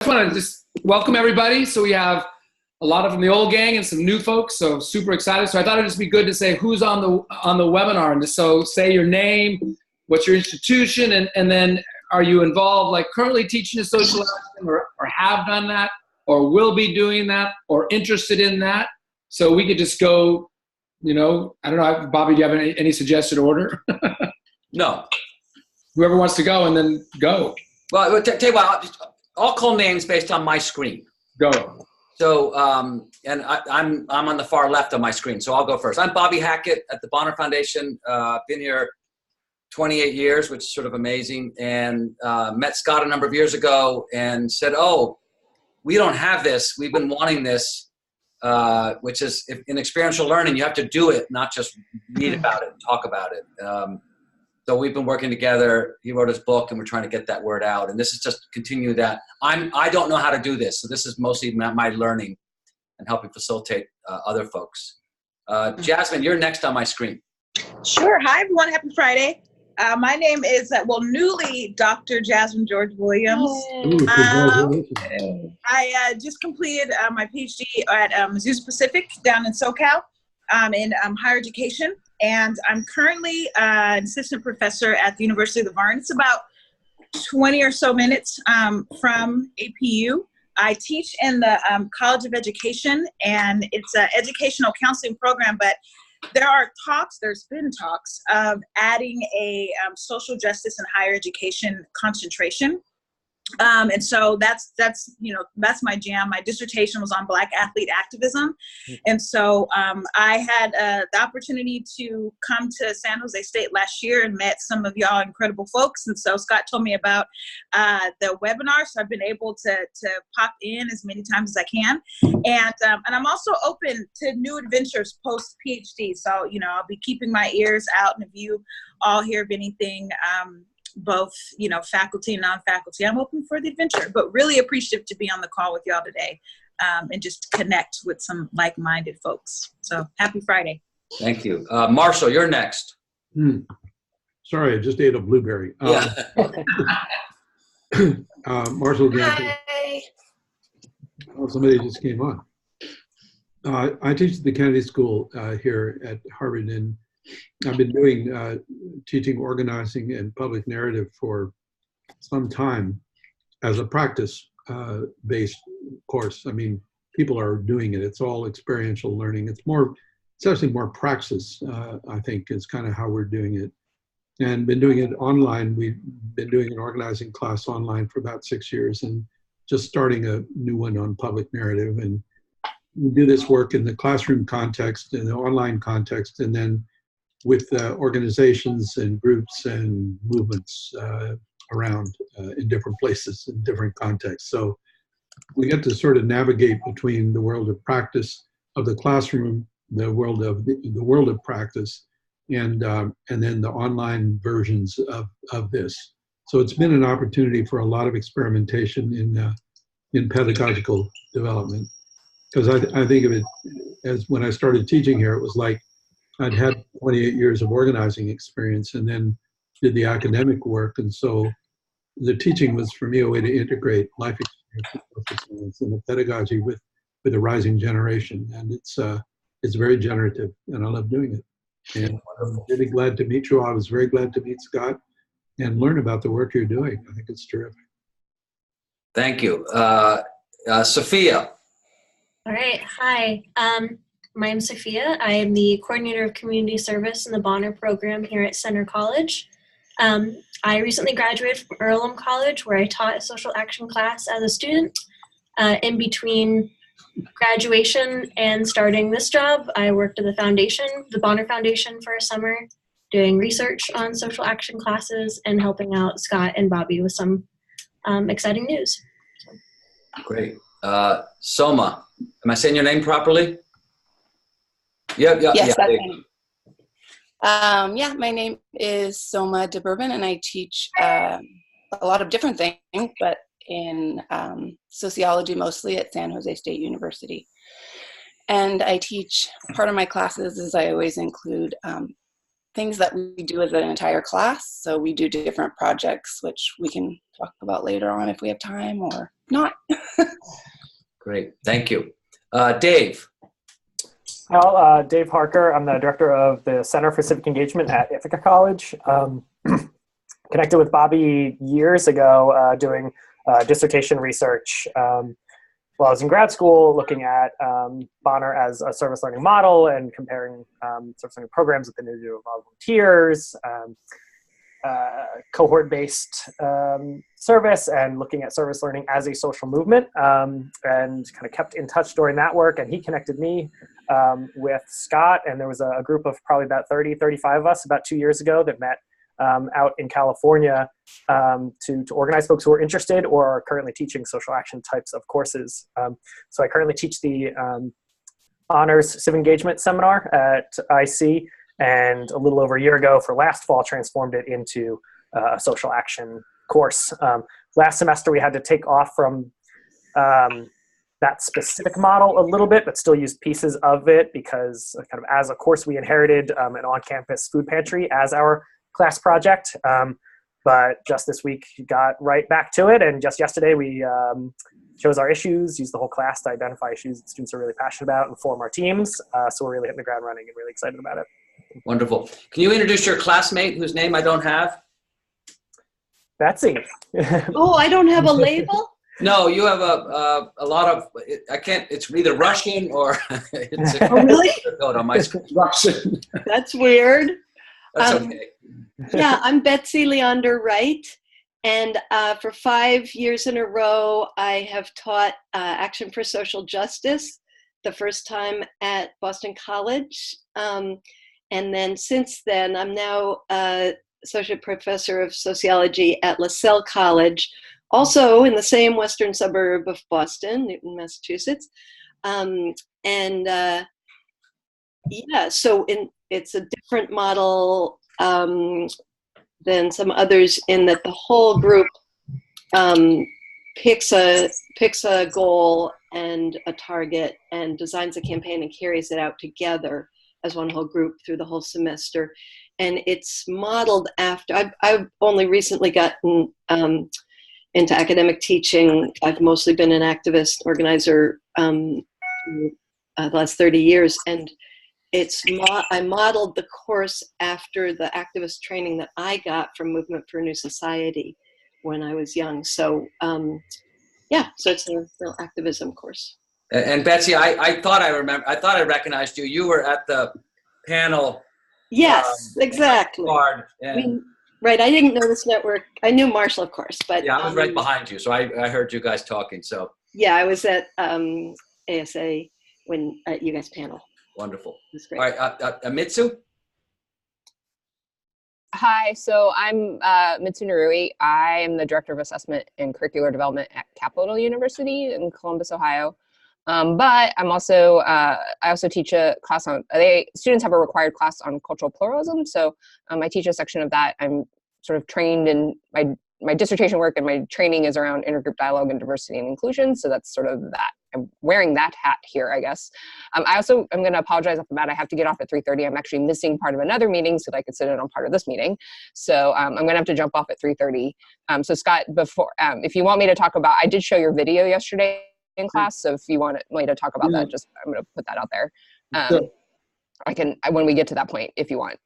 want to just welcome everybody. So we have a lot of from the old gang and some new folks, so super excited. So I thought it'd just be good to say who's on the webinar, and so say your name, what's your institution, and then are you involved, like currently teaching a social action, or have done that, or will be doing that, or interested in that? So we could just go, I don't know, Bobby, do you have any suggested order? No. Whoever wants to go, and then go. Well, tell you what, I'll call names based on my screen. Go. So, and I'm on the far left of my screen, so I'll go first. I'm Bobby Hackett at the Bonner Foundation. Been here 28 years, which is sort of amazing, and met Scott a number of years ago and said, oh, we don't have this. We've been wanting this, which is in experiential learning, you have to do it, not just read about it and talk about it. So we've been working together. He wrote his book, and we're trying to get that word out. And this is just continue that. I don't know how to do this, so this is mostly my learning and helping facilitate other folks. Jasmine, you're next on my screen. Sure. Hi, everyone. Happy Friday. My name is, newly Dr. Jasmine George Williams. I just completed my PhD at Azusa Pacific down in SoCal in higher education. And I'm currently an assistant professor at the University of the Varn. It's about 20 or so minutes from APU. I teach in the College of Education, and it's an educational counseling program, but there's been talks of adding a social justice and higher education concentration. And so that's my jam. My dissertation was on Black athlete activism. And so I had the opportunity to come to San Jose State last year and met some of y'all incredible folks. And so Scott told me about the webinar. So I've been able to pop in as many times as I can. And I'm also open to new adventures post PhD. So, I'll be keeping my ears out. And if you all hear of anything, both, faculty and non-faculty, I'm open for the adventure, but really appreciative to be on the call with y'all today and just connect with some like-minded folks. So happy Friday. Thank you. Marshall, you're next. Sorry, I just ate a blueberry. Marshall. Hi. Oh, somebody just came on. I teach at the Kennedy School here at Harvard, and I've been doing teaching organizing and public narrative for some time as a practice-based course. I mean, people are doing it. It's all experiential learning. It's actually more praxis, I think, is kind of how we're doing it. And been doing it online. We've been doing an organizing class online for about 6 years, and just starting a new one on public narrative. And we do this work in the classroom context, in the online context, and then with organizations and groups and movements around in different places, in different contexts. So we get to sort of navigate between the world of practice of the classroom, the world of practice, and then the online versions of this. So it's been an opportunity for a lot of experimentation in pedagogical development. Because I think of it as when I started teaching here, it was like I'd had 28 years of organizing experience and then did the academic work. And so the teaching was for me a way to integrate life experience and the pedagogy with a rising generation. And it's very generative, and I love doing it. And I'm really glad to meet you. I was very glad to meet Scott and learn about the work you're doing. I think it's terrific. Thank you. Sophia. All right. Hi. My name is Sophia. I am the coordinator of community service in the Bonner program here at Center College. I recently graduated from Earlham College, where I taught a social action class as a student. In between graduation and starting this job, I worked at the foundation, the Bonner Foundation, for a summer, doing research on social action classes and helping out Scott and Bobby with some exciting news. Great. Soma, am I saying your name properly? Yes, yeah. that's right. My name is Soma DeBourbon, and I teach a lot of different things, but in sociology mostly at San Jose State University. And I teach, part of my classes is I always include things that we do as an entire class. So we do different projects, which we can talk about later on if we have time, or not. Great, thank you. Dave. Well, Dave Harker. I'm the director of the Center for Civic Engagement at Ithaca College. Connected with Bobby years ago doing dissertation research while I was in grad school, looking at Bonner as a service learning model and comparing service learning programs with the individual volunteers, cohort-based service, and looking at service learning as a social movement, and kind of kept in touch during that work. And he connected me with Scott, and there was a group of probably about 30, 35 of us about 2 years ago that met out in California to organize folks who are interested or are currently teaching social action types of courses. So I currently teach the Honors Civic Engagement Seminar at IC, and a little over a year ago for last fall transformed it into a social action course. Last semester we had to take off from that specific model a little bit, but still use pieces of it because kind of as a course we inherited an on-campus food pantry as our class project. But just this week got right back to it, and just yesterday we chose our issues, used the whole class to identify issues that students are really passionate about and form our teams. So we're really hitting the ground running and really excited about it. Wonderful. Can you introduce your classmate whose name I don't have? Betsy. Oh, I don't have a label? No, you have a lot of, I can't, it's either Russian or it's a Oh, really? code on my screen. Russian. That's weird. That's okay. Yeah, I'm Betsy Leander Wright. And for 5 years in a row, I have taught Action for Social Justice, the first time at Boston College. And then since then, I'm now Associate Professor of Sociology at LaSalle College, also in the same western suburb of Boston, Newton, Massachusetts. Yeah, so it's a different model than some others in that the whole group picks a goal and a target and designs a campaign and carries it out together as one whole group through the whole semester. And it's modeled after, I've only recently gotten into academic teaching. I've mostly been an activist organizer the last 30 years. And I modeled the course after the activist training that I got from Movement for a New Society when I was young. So yeah, so it's a real activism course. And Betsy, I thought I recognized you. You were at the panel. Yes, exactly. Right, I didn't know this network. I knew Marshall, of course, but yeah, I was right behind you, so I heard you guys talking. So yeah, I was at ASA when at you guys panel. Wonderful. It was great. All right, Mitsu. Hi, so I'm Mitsu Narui. I am the Director of Assessment and Curricular Development at Capital University in Columbus, Ohio. But I'm also, I also teach a class on, students have a required class on cultural pluralism. So I teach a section of that. I'm sort of trained in my dissertation work, and my training is around intergroup dialogue and diversity and inclusion. So that's sort of that. I'm wearing that hat here, I guess. I also, I'm going to apologize off the bat. I have to get off at 3:30. I'm actually missing part of another meeting so that I could sit in on part of this meeting. So I'm going to have to jump off at 3:30. So Scott, before, if you want me to talk about, I did show your video yesterday in class. So if you want me to talk about that, just, I'm going to put that out there. Sure. I can, when we get to that point, if you want.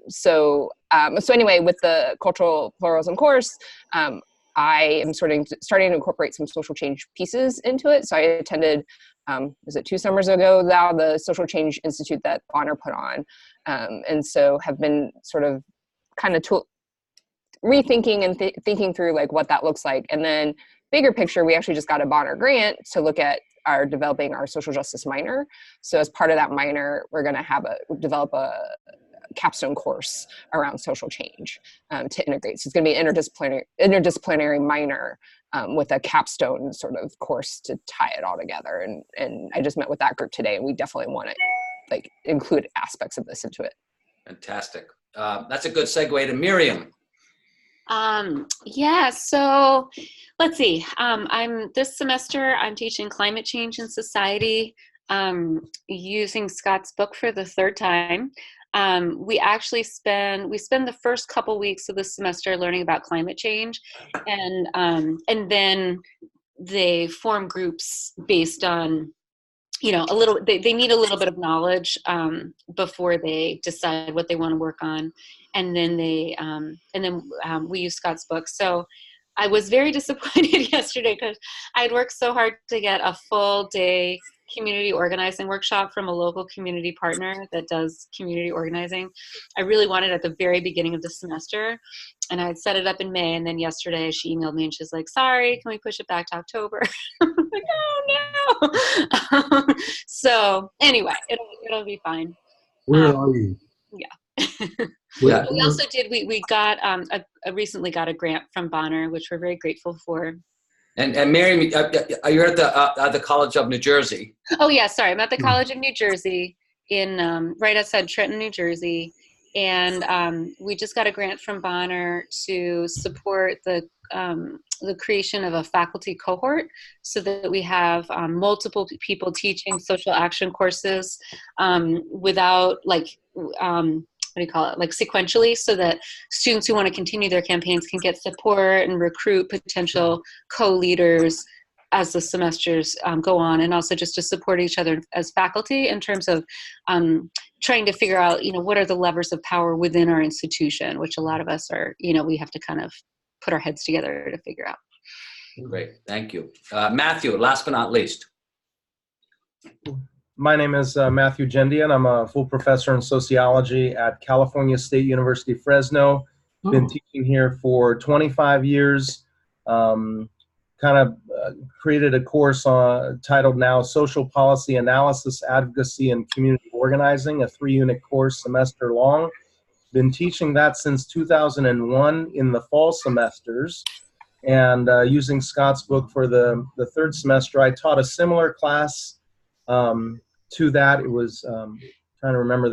So anyway, with the cultural pluralism course, I am starting to incorporate some social change pieces into it. So I attended, was it 2 summers ago now, the Social Change Institute that Bonner put on. And so have been sort of kind of rethinking and thinking through like what that looks like. And then bigger picture, we actually just got a Bonner grant to look at developing our social justice minor. So as part of that minor, we're going to develop a capstone course around social change to integrate. So it's going to be an interdisciplinary minor with a capstone sort of course to tie it all together. And I just met with that group today, and we definitely want to like include aspects of this into it. Fantastic. That's a good segue to Miriam. Yeah, so let's see. This semester, I'm teaching climate change in society, using Scott's book for the 3rd time. We actually spend the first couple weeks of the semester learning about climate change, and then they form groups based on, you know, they need a little bit of knowledge before they decide what they want to work on. And then we use Scott's book. So I was very disappointed yesterday because I'd worked so hard to get a full day community organizing workshop from a local community partner that does community organizing. I really wanted at the very beginning of the semester, and I had set it up in May, and then yesterday she emailed me and she's like, sorry, can we push it back to October? I'm like, oh no. So anyway, it'll be fine. Where are you? Yeah. Yeah. We also did, we got, recently got a grant from Bonner, which we're very grateful for. And Mary, you're at the College of New Jersey. Oh yeah, sorry. I'm at the College of New Jersey in right outside Trenton, New Jersey. And we just got a grant from Bonner to support the creation of a faculty cohort so that we have multiple people teaching social action courses without what do you call it? Like sequentially, so that students who want to continue their campaigns can get support and recruit potential co-leaders as the semesters go on, and also just to support each other as faculty in terms of trying to figure out, you know, what are the levers of power within our institution, which a lot of us are, you know, we have to kind of put our heads together to figure out. Great, thank you. Matthew, last but not least. My name is Matthew Gendian. I'm a full professor in sociology at California State University, Fresno. Been teaching here for 25 years. Created a course titled now Social Policy Analysis, Advocacy, and Community Organizing, a 3-unit course, semester long. Been teaching that since 2001 in the fall semesters, and using Scott's book for the third semester. I taught a similar class to that. It was trying to remember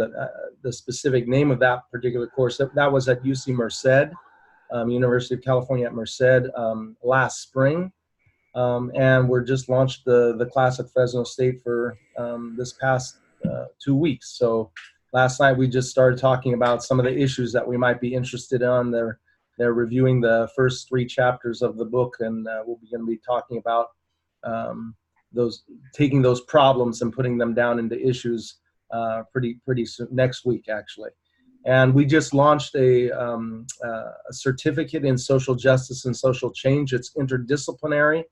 the specific name of that particular course. That was at UC Merced, University of California at Merced, last spring. And we're just launched the class at Fresno State for this past 2 weeks. So last night we just started talking about some of the issues that we might be interested in. They're reviewing the first 3 chapters of the book, and we're going to be talking about taking those problems and putting them down into issues pretty soon, next week actually. And we just launched a certificate in social justice and social change. It's interdisciplinary.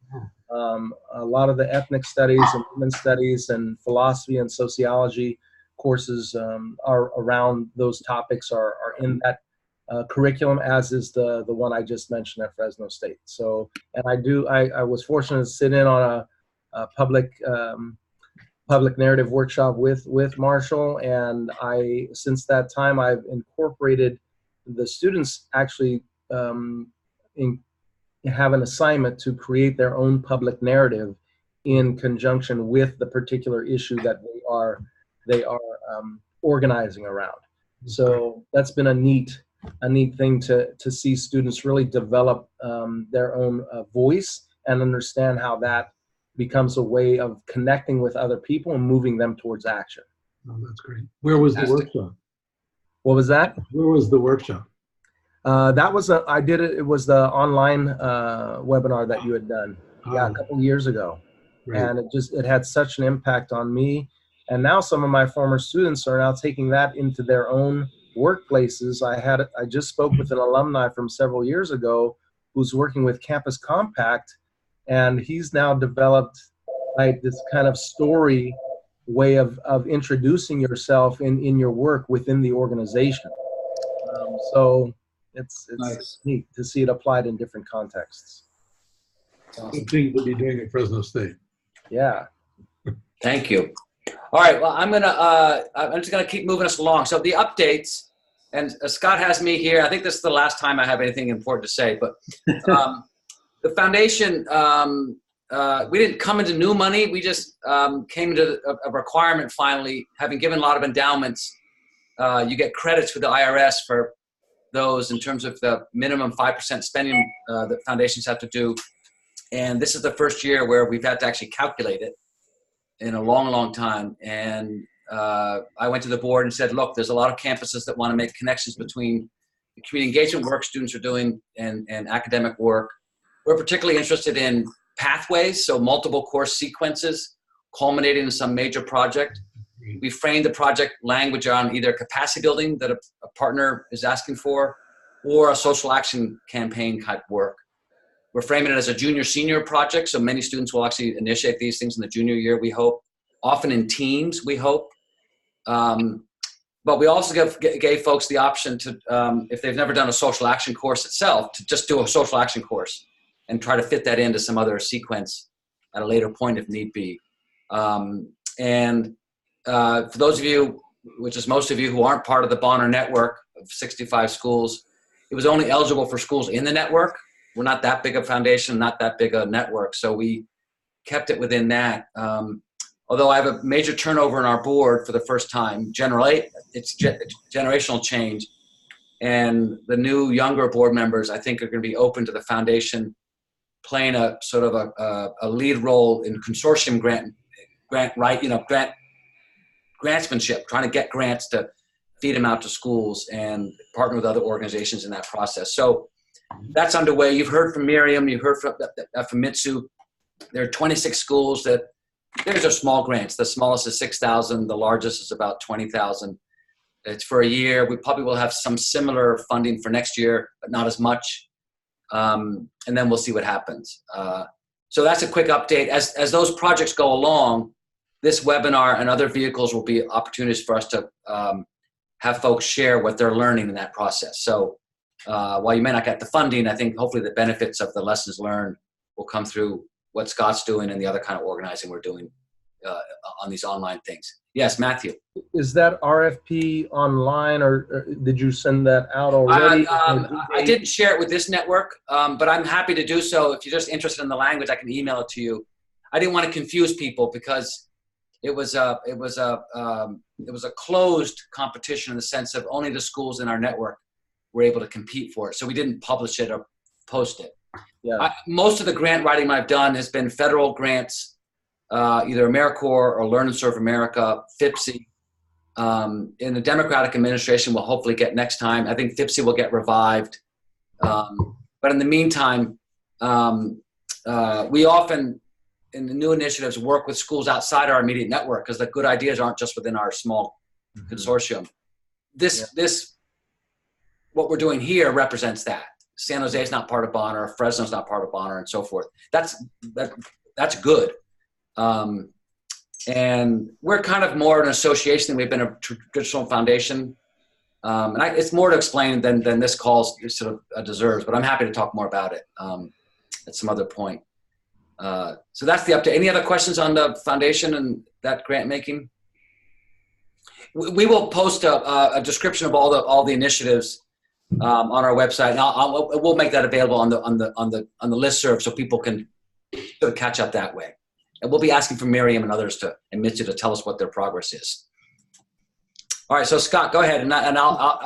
A lot of the ethnic studies and women's studies and philosophy and sociology courses are around those topics are in that curriculum, as is the one I just mentioned at Fresno State. So, and I was fortunate to sit in on a public narrative workshop with Marshall, and since that time I've incorporated the students actually have an assignment to create their own public narrative in conjunction with the particular issue that they are organizing around. So that's been a neat thing to see students really develop their own voice and understand how that becomes a way of connecting with other people and moving them towards action. Oh, that's great. Where was the workshop? What was that? Where was the workshop? That was it was the online webinar that you had done a couple years ago. Right. And it had such an impact on me. And now some of my former students are now taking that into their own workplaces. I just spoke with an alumni from several years ago who's working with Campus Compact, and he's now developed this kind of story way of introducing yourself in your work within the organization. So it's nice. Neat to see it applied in different contexts. Awesome thing to be doing at Fresno State. Yeah. Thank you. All right. Well, I'm just gonna keep moving us along. So the updates, and Scott has me here. I think this is the last time I have anything important to say, but the foundation, we didn't come into new money. We just came into a requirement finally, having given a lot of endowments. You get credits with the IRS for those in terms of the minimum 5% spending that foundations have to do. And this is the first year where we've had to actually calculate it in a long, long time. And I went to the board and said, look, there's a lot of campuses that want to make connections between the community engagement work students are doing and academic work. We're particularly interested in pathways, so multiple course sequences culminating in some major project. We frame the project language on either capacity building that a partner is asking for, or a social action campaign type work. We're framing it as a junior-senior project, so many students will actually initiate these things in the junior year, we hope. Often in teams, we hope. But we also gave folks the option to, if they've never done a social action course itself, to just do a social action course and try to fit that into some other sequence at a later point if need be. For those of you, which is most of you who aren't part of the Bonner network of 65 schools, it was only eligible for schools in the network. We're not that big a foundation, not that big a network, so we kept it within that. Although I have a major turnover in our board for the first time, it's generational change, and the new younger board members I think are going to be open to the foundation playing a sort of a lead role in consortium grantsmanship, trying to get grants to feed them out to schools and partner with other organizations in that process. So that's underway. You've heard from Miriam, you've heard from Mitsu. There are 26 schools that, these are small grants. The smallest is 6,000, the largest is about 20,000. It's for a year. We probably will have some similar funding for next year, but not as much. And then we'll see what happens. So that's a quick update. As those projects go along, this webinar and other vehicles will be opportunities for us to have folks share what they're learning in that process. So while you may not get the funding, I think hopefully the benefits of the lessons learned will come through what Scott's doing and the other kind of organizing we're doing on these online things. Yes, Matthew. Is that RFP online, or did you send that out already? I didn't share it with this network, but I'm happy to do so. If you're just interested in the language, I can email it to you. I didn't want to confuse people because it was a closed competition in the sense of only the schools in our network were able to compete for it. So we didn't publish it or post it. Yeah. Most of the grant writing I've done has been federal grants, either AmeriCorps or Learn and Serve America, FIPSI. In the Democratic administration, we'll hopefully get next time. I think FIPSI will get revived. But in the meantime, we often, in the new initiatives, work with schools outside our immediate network because the good ideas aren't just within our small consortium. What we're doing here represents that. San Jose is not part of Bonner, Fresno's not part of Bonner, and so forth. That's good. And we're kind of more an association than we've been a traditional foundation. It's more to explain than this call sort of deserves, but I'm happy to talk more about it at some other point. So that's the update. Any other questions on the foundation and that grant making? We will post a description of all the initiatives on our website, and we'll make that available on the listserv so people can sort of catch up that way. And we'll be asking for Miriam and others and Mitzi to tell us what their progress is. All right, so Scott, go ahead,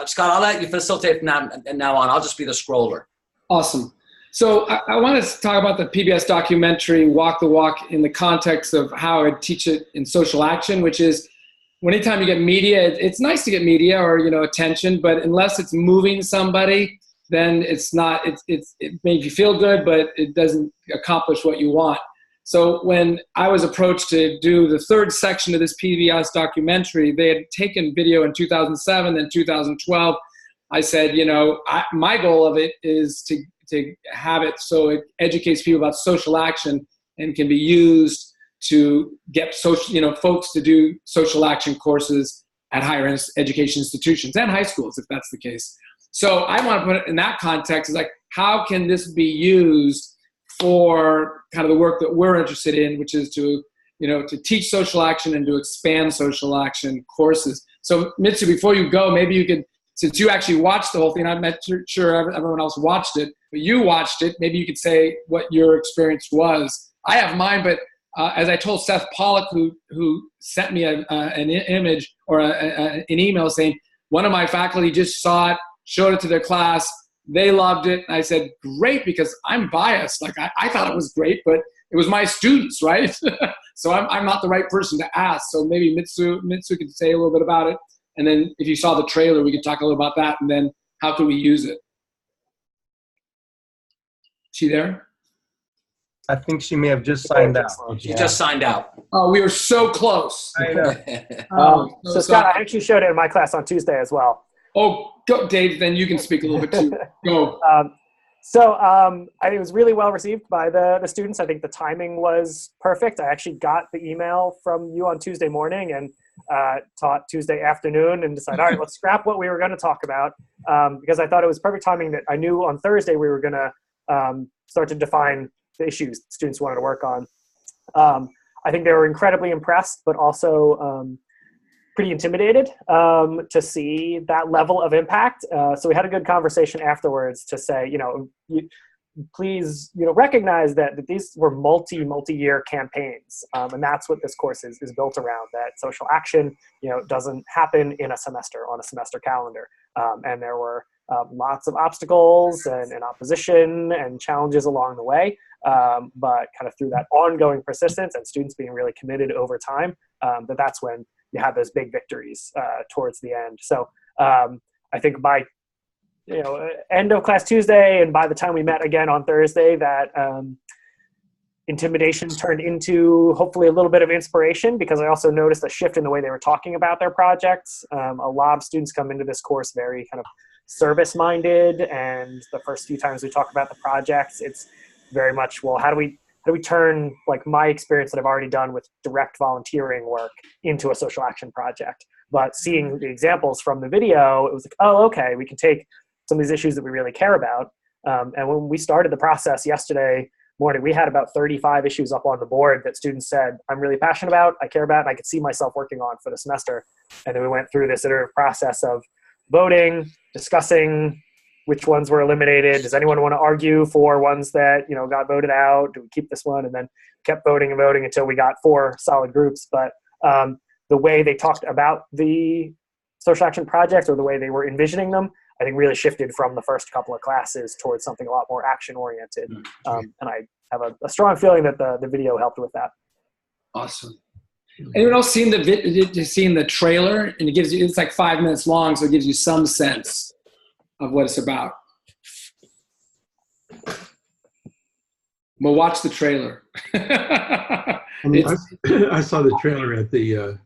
Scott, I'll let you facilitate from now on. I'll just be the scroller. Awesome. So I want to talk about the PBS documentary, Walk the Walk, in the context of how I teach it in social action, which is anytime you get media, it's nice to get media or, attention, but unless it's moving somebody, then it's not, it makes you feel good, but it doesn't accomplish what you want. So when I was approached to do the third section of this PBS documentary, they had taken video in 2007 and 2012. I said, my goal of it is to have it so it educates people about social action and can be used to get folks to do social action courses at higher education institutions and high schools, if that's the case. So I want to put it in that context, is like, how can this be used for kind of the work that we're interested in, which is to teach social action and to expand social action courses. So Mitsu, before you go, maybe you could, since you actually watched the whole thing, I'm not sure everyone else watched it, but you watched it, maybe you could say what your experience was. I have mine, but as I told Seth Pollock, who sent me an image or an email saying, one of my faculty just saw it, showed it to their class, they loved it. And I said, great, because I'm biased. Like I thought it was great, but it was my students, right? So I'm not the right person to ask. So maybe Mitsu could say a little bit about it. And then if you saw the trailer, we could talk a little about that. And then how could we use it? Is she there? I think she may have just signed out. She just signed out. Oh, we were so close. I know. So Scott, I actually showed it in my class on Tuesday as well. Oh, go, Dave, then you can speak a little bit too. Go. I think it was really well received by the students. I think the timing was perfect. I actually got the email from you on Tuesday morning and taught Tuesday afternoon and decided, all right, let's scrap what we were going to talk about, because I thought it was perfect timing that I knew on Thursday we were going to start to define the issues students wanted to work on. I think they were incredibly impressed, but also pretty intimidated to see that level of impact. So we had a good conversation afterwards to say, please, recognize that these were multi-year campaigns. And that's what this course is built around, that social action, doesn't happen in a semester on a semester calendar. And there were lots of obstacles and opposition and challenges along the way. But kind of through that ongoing persistence and students being really committed over time, that's when you have those big victories towards the end. So I think by end of class Tuesday and by the time we met again on Thursday, that intimidation turned into hopefully a little bit of inspiration, because I also noticed a shift in the way they were talking about their projects. A lot of students come into this course very kind of service minded, and the first few times we talk about the projects, it's very much, well, how do we turn like my experience that I've already done with direct volunteering work into a social action project? But seeing the examples from the video, it was like, oh, okay, we can take some of these issues that we really care about. And when we started the process yesterday morning, we had about 35 issues up on the board that students said, I'm really passionate about, I care about, and I could see myself working on for the semester. And then we went through this iterative process of voting, discussing which ones were eliminated. Does anyone want to argue for ones that, got voted out? Do we keep this one? And then kept voting and voting until we got 4 solid groups. But the way they talked about the social action projects, or the way they were envisioning them, I think really shifted from the first couple of classes towards something a lot more action oriented. And I have a strong feeling that the video helped with that. Awesome. Anyone else seen the trailer? And it's like 5 minutes long, so it gives you some sense of what it's about. Well, watch the trailer. I saw the trailer at the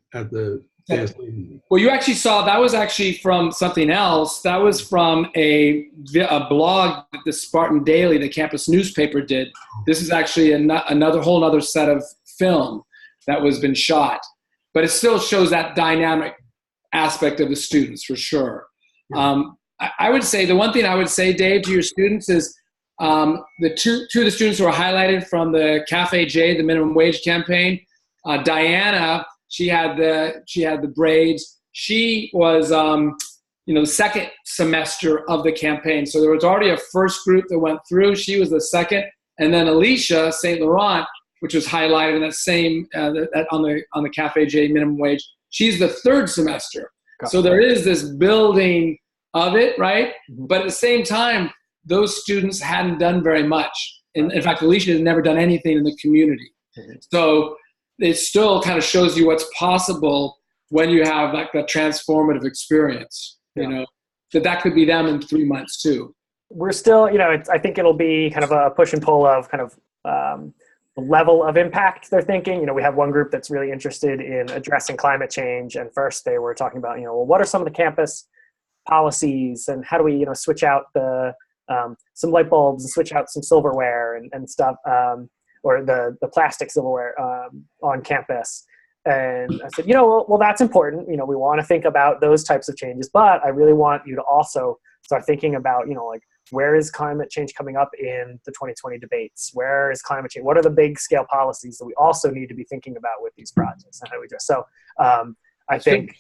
Well, you actually saw, that was actually from something else. That was from a blog that the Spartan Daily, the campus newspaper, did. This is actually another whole other set of film that was been shot. But it still shows that dynamic aspect of the students, for sure. I would say, the one thing I would say, Dave, to your students is the two of the students who were highlighted from the Cafe J, the minimum wage campaign. Diana, she had the braids. She was, the second semester of the campaign. So there was already a first group that went through. She was the second. And then Alicia St. Laurent, which was highlighted in that same, on the Cafe J minimum wage, she's the third semester. So there is this building of it, right? But at the same time, those students hadn't done very much. In fact, Alicia had never done anything in the community. So it still kind of shows you what's possible when you have like that transformative experience, that could be them in 3 months too. We're still, I think it'll be kind of a push and pull of kind of the level of impact they're thinking. We have one group that's really interested in addressing climate change. And first they were talking about, what are some of the campus policies and how do we, switch out some light bulbs and switch out some silverware and stuff, or the plastic silverware on campus. And I said, well, that's important. We want to think about those types of changes, but I really want you to also start thinking about, where is climate change coming up in the 2020 debates? Where is climate change? What are the big scale policies that we also need to be thinking about with these projects? And how do we just, I think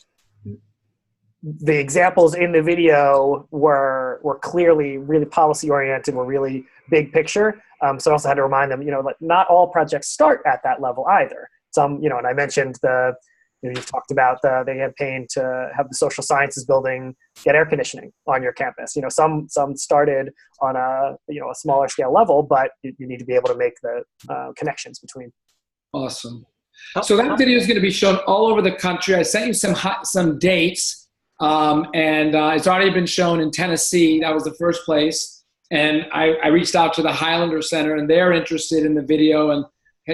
the examples in the video were clearly really policy oriented, were really big picture. So I also had to remind them, not all projects start at that level either. Some, and I mentioned you've talked about the campaign to have the social sciences building get air conditioning on your campus. Some started on a smaller scale level, but you need to be able to make the connections between. Awesome. So that video is going to be shown all over the country. I sent you some dates. And it's already been shown in Tennessee. That was the first place. And I reached out to the Highlander Center, and they're interested in the video and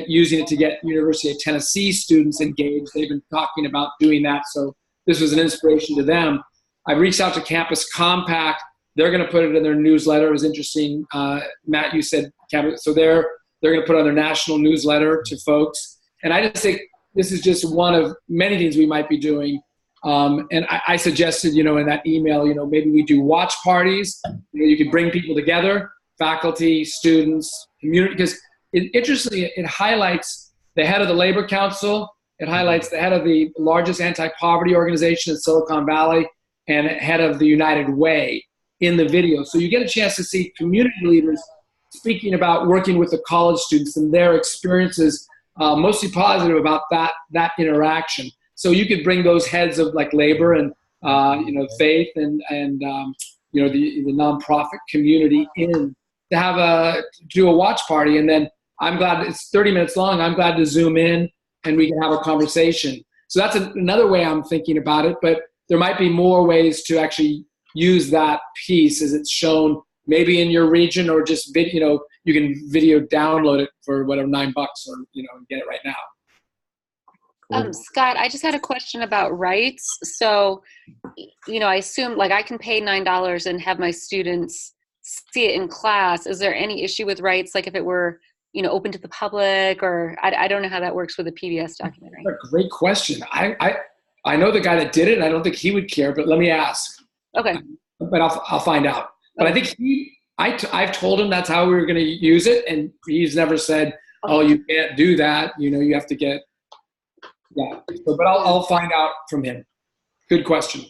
using it to get University of Tennessee students engaged. They've been talking about doing that, so this was an inspiration to them. I reached out to Campus Compact. They're going to put it in their newsletter. It was interesting. Matt, you said campus, so they're going to put it on their national newsletter to folks. And I just think this is just one of many things we might be doing. And I suggested, in that email, maybe we do watch parties. You could bring people together, faculty, students, community, because interestingly, it highlights the head of the Labor Council. It highlights the head of the largest anti-poverty organization in Silicon Valley and head of the United Way in the video. So you get a chance to see community leaders speaking about working with the college students and their experiences, mostly positive about that interaction. So you could bring those heads of like labor and faith and the nonprofit community in to do a watch party. And then I'm glad it's 30 minutes long. I'm glad to zoom in and we can have a conversation. So that's another way I'm thinking about it. But there might be more ways to actually use that piece as it's shown maybe in your region, or just you can video download it for whatever, $9 or and get it right now. Scott, I just had a question about rights. So, I assume I can pay $9 and have my students see it in class. Is there any issue with rights? Like if it were, open to the public, or I don't know how that works with a PBS documentary. That's a great question. I know the guy that did it, and I don't think he would care, but let me ask. Okay. But I'll find out. But I think I've told him that's how we were going to use it, and he's never said, "Oh, you can't do that." You have to get. Yeah. So, but I'll find out from him. Good question.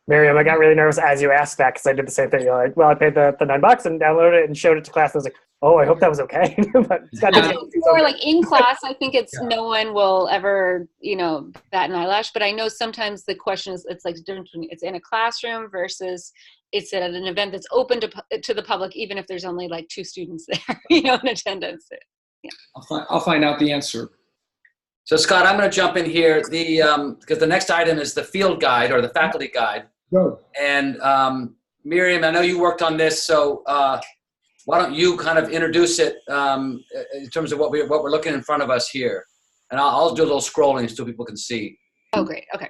Miriam, I got really nervous as you asked that because I did the same thing. You're like, well, I paid the $9 and downloaded it and showed it to class. And I was like, oh, I hope that was okay. But Scott, or like in class, I think no one will ever, bat an eyelash. But I know sometimes the question is, it's like different between it's in a classroom versus it's at an event that's open to the public, even if there's only like 2 students there, in attendance. Yeah. I'll find out the answer. So Scott, I'm going to jump in here. Because the next item is the field guide or the faculty guide. Go. And Miriam, I know you worked on this, so why don't you kind of introduce it in terms of what we're looking in front of us here, and I'll do a little scrolling so people can see. Oh, great. Okay.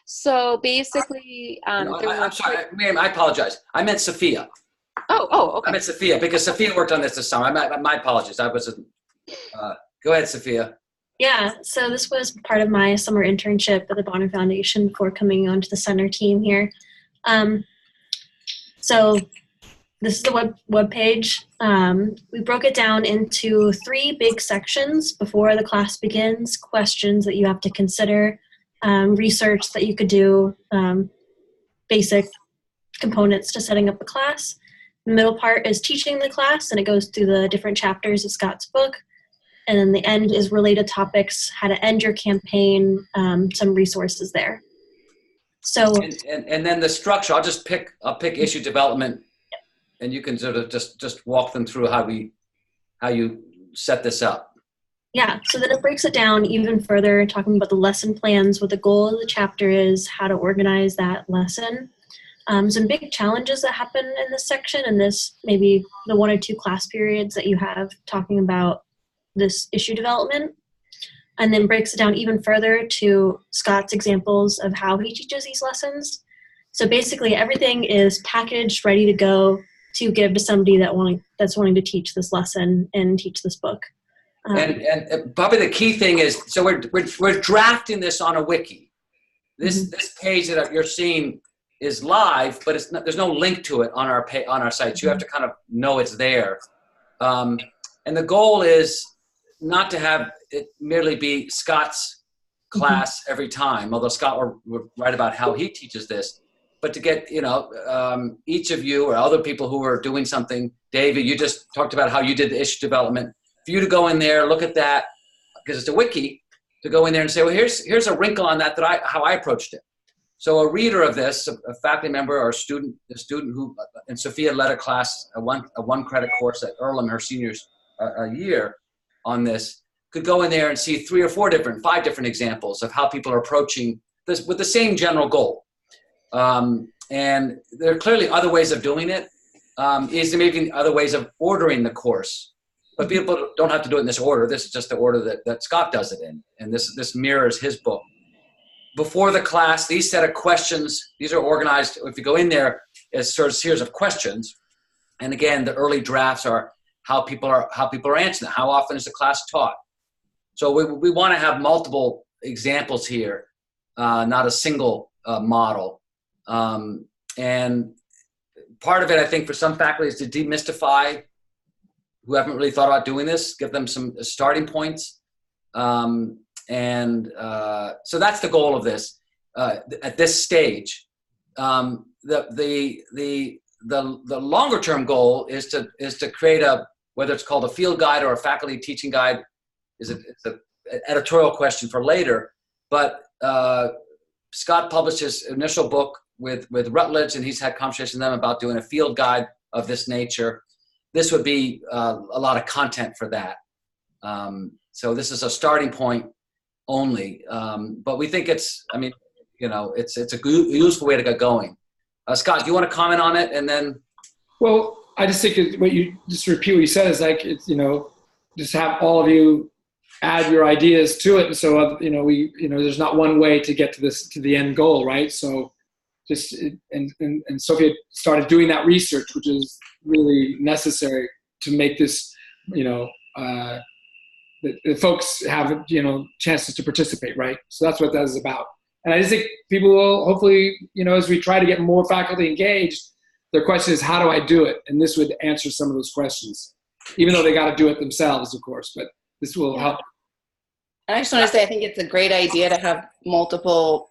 So basically, I'm sorry, Miriam. I apologize. I meant Sophia. Oh, okay. I meant Sophia because Sophia worked on this summer. My apologies. I wasn't. Go ahead, Sophia. Yeah, so this was part of my summer internship at the Bonner Foundation before coming onto the center team here. So this is the web page. We broke it down into 3 big sections before the class begins: questions that you have to consider, research that you could do, basic components to setting up the class. The middle part is teaching the class, and it goes through the different chapters of Scott's book. And then the end is related topics, how to end your campaign, some resources there. So and then the structure, I'll pick issue development, and you can sort of just walk them through how you set this up. Yeah, so then it breaks it down even further, talking about the lesson plans, what the goal of the chapter is, how to organize that lesson. Some big challenges that happen in this section, and this maybe the 1 or 2 class periods that you have talking about this issue development, and then breaks it down even further to Scott's examples of how he teaches these lessons. So basically everything is packaged, ready to go to give to somebody that's wanting to teach this lesson and teach this book. And probably the key thing is, so we're drafting this on a wiki. This page that you're seeing is live, but there's no link to it on our site. So you have to kind of know it's there. And the goal is not to have it merely be Scott's class every time, although Scott would write about how he teaches this, but to get, each of you or other people who are doing something. David, you just talked about how you did the issue development. For you to go in there, look at that, because it's a wiki, to go in there and say, well, here's a wrinkle on that how I approached it. So a reader of this, a faculty member or a student who, and Sophia led a class, a one credit course at Earlham, her seniors a year on this, could go in there and see 3 or 4 5 different examples of how people are approaching this with the same general goal. And there are clearly other ways of doing it. is there maybe other ways of ordering the course? But people don't have to do it in this order. This is just the order that Scott does it in. And this mirrors his book. Before the class, these set of questions, these are organized, if you go in there, as sort of series of questions. And again, the early drafts are how people are answering it. How often is the class taught? So we want to have multiple examples here, not a single model. And part of it, I think, for some faculty is to demystify who haven't really thought about doing this, give them some starting points. So that's the goal of this at this stage. The longer term goal is to create whether it's called a field guide or a faculty teaching guide, it's an editorial question for later. But Scott published his initial book with Rutledge, and he's had conversations with them about doing a field guide of this nature. This would be a lot of content for that. So this is a starting point only. But we think it's a useful way to get going. Scott, do you want to comment on it? And then. Well, I just think what you just repeat what you said is like, just have all of you add your ideas to it. And so, there's not one way to get to the end goal, right? So and Sophia started doing that research, which is really necessary to make this, the folks have, chances to participate, right? So that's what that is about. And I just think people will hopefully, as we try to get more faculty engaged, their question is, how do I do it? And this would answer some of those questions, even though they got to do it themselves, of course, but this will help. And I just want to say, I think it's a great idea to have multiple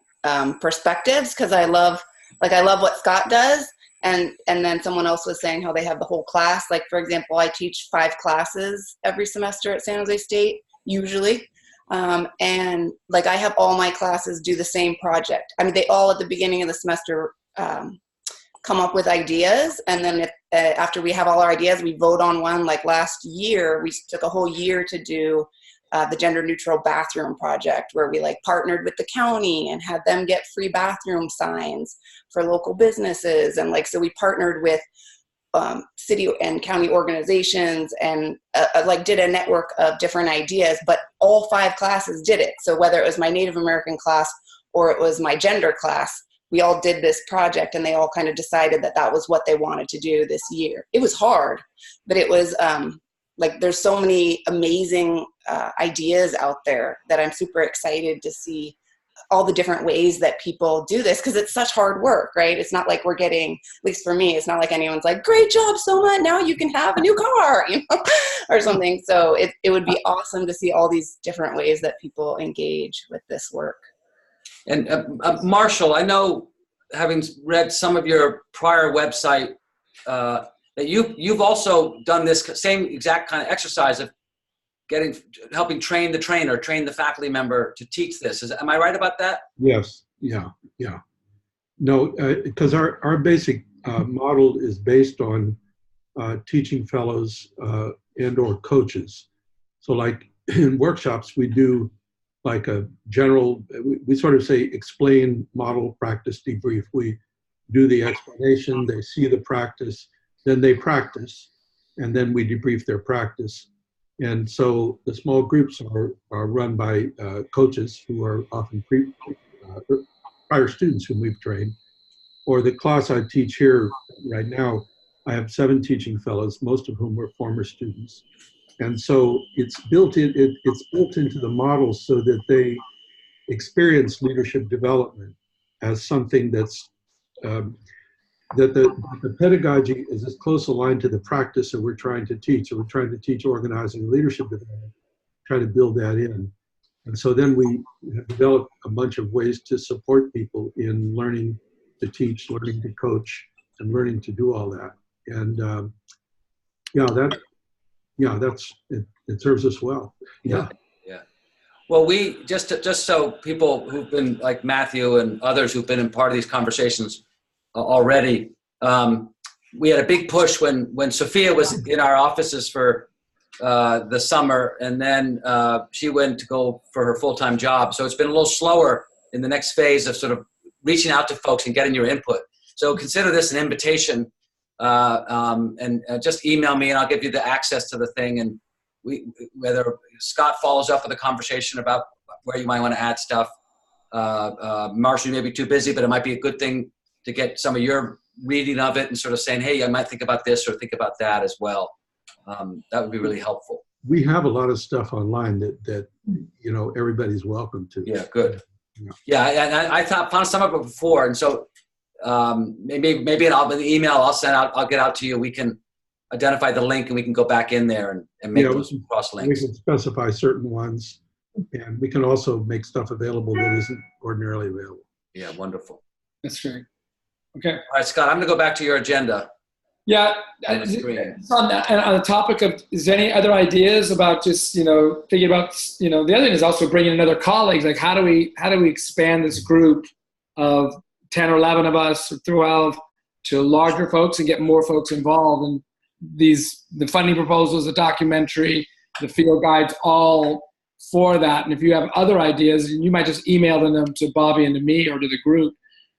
perspectives, because I love what Scott does. And then someone else was saying how they have the whole class. Like, for example, I teach 5 classes every semester at San Jose State, usually. And like, I have all my classes do the same project. I mean, they all at the beginning of the semester come up with ideas. And then after we have all our ideas, we vote on one. Like last year, we took a whole year to do the gender neutral bathroom project, where we partnered with the county and had them get free bathroom signs for local businesses. And so we partnered with city and county organizations and did a network of different ideas, but all 5 classes did it. So whether it was my Native American class or it was my gender class, we all did this project, and they all kind of decided that was what they wanted to do this year. It was hard, but it was there's so many amazing ideas out there that I'm super excited to see all the different ways that people do this, because it's such hard work, right? It's not like we're getting, at least for me, it's not like anyone's like, great job, Soma, now you can have a new car, or something. So it would be awesome to see all these different ways that people engage with this work. And Marshall, I know, having read some of your prior website, that you've also done this same exact kind of exercise of helping train the trainer, train the faculty member to teach this. Am I right about that? Yes. Yeah. No, because our basic model is based on teaching fellows and or coaches. So like in workshops, we do like a general, we sort of say explain, model, practice, debrief. We do the explanation, they see the practice, then they practice, and then we debrief their practice. And so the small groups are run by coaches who are often prior students whom we've trained. Or the class I teach here right now, I have 7 teaching fellows, most of whom were former students. And so it's built into the model so that they experience leadership development as something that's that the pedagogy is as close aligned to the practice that we're trying to teach. So we're trying to teach organizing and leadership development, trying to build that in. And so then we have developed a bunch of ways to support people in learning to teach, learning to coach, and learning to do all that. And it serves us well. Yeah. Well, we just so people who've been like Matthew and others who've been in part of these conversations already, we had a big push when Sophia was in our offices for the summer, and then she went to go for her full-time job. So it's been a little slower in the next phase of sort of reaching out to folks and getting your input. So consider this an invitation and just email me and I'll give you the access to the thing. And whether Scott follows up with a conversation about where you might want to add stuff. Marshall, you may be too busy, but it might be a good thing to get some of your reading of it and sort of saying, hey, I might think about this or think about that as well. That would be really helpful. We have a lot of stuff online that everybody's welcome to. Yeah, good. Yeah, and I found some of it before, and so maybe in the email I'll get out to you. We can identify the link and we can go back in there and make those cross links. We can specify certain ones, and we can also make stuff available that isn't ordinarily available. Yeah, wonderful. That's great. Okay. All right, Scott, I'm going to go back to your agenda. Yeah. On the topic of, is there any other ideas about just, thinking about, the other thing is also bringing in other colleagues. Like, how do we expand this group of 10 or 11 of us, or 12, to larger folks and get more folks involved? And the funding proposals, the documentary, the field guides, all for that. And if you have other ideas, you might just email them to Bobby and to me or to the group,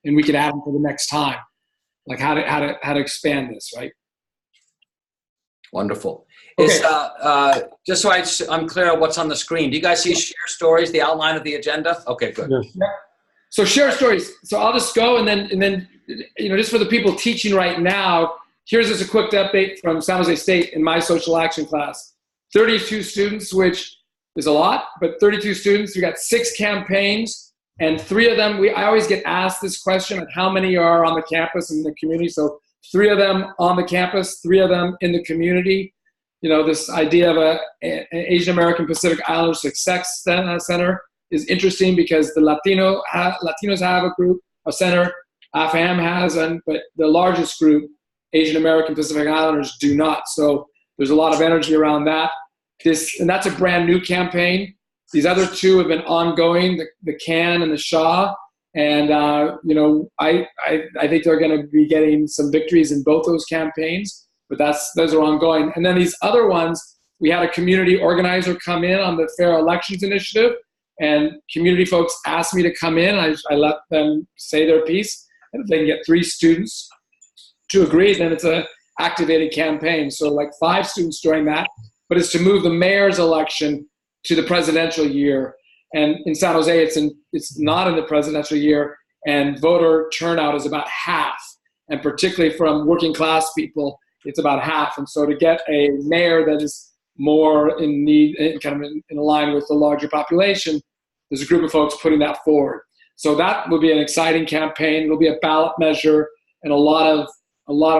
and we could add them for the next time. Like how to expand this, right? Wonderful. Okay. Just so I'm clear on what's on the screen. Do you guys see share stories, the outline of the agenda? Okay, good. Yes. Yeah. So share stories. So I'll just go and then just for the people teaching right now, here's just a quick update from San Jose State in my social action class. 32 students, which is a lot, but 32 students. We got 6 campaigns. And 3 of them, I always get asked this question of how many are on the campus and the community. So 3 of them on the campus, 3 of them in the community. This idea of an Asian American Pacific Islander Success Center is interesting because the Latinos have a center, AFAM has, but the largest group, Asian American Pacific Islanders, do not. So there's a lot of energy around that. And that's a brand new campaign. These other 2 have been ongoing, the CAN and the SHA. And, I think they're going to be getting some victories in both those campaigns, but those are ongoing. And then these other ones, we had a community organizer come in on the Fair Elections Initiative, and community folks asked me to come in. I let them say their piece, and if they can get 3 students to agree, then it's an activated campaign. So like 5 students during that, but it's to move the mayor's election to the presidential year. And in San Jose, it's not in the presidential year, and voter turnout is about half. And particularly from working class people, it's about half. And so to get a mayor that is more in need, kind of in line with the larger population, there's a group of folks putting that forward. So that will be an exciting campaign. It'll be a ballot measure and a lot of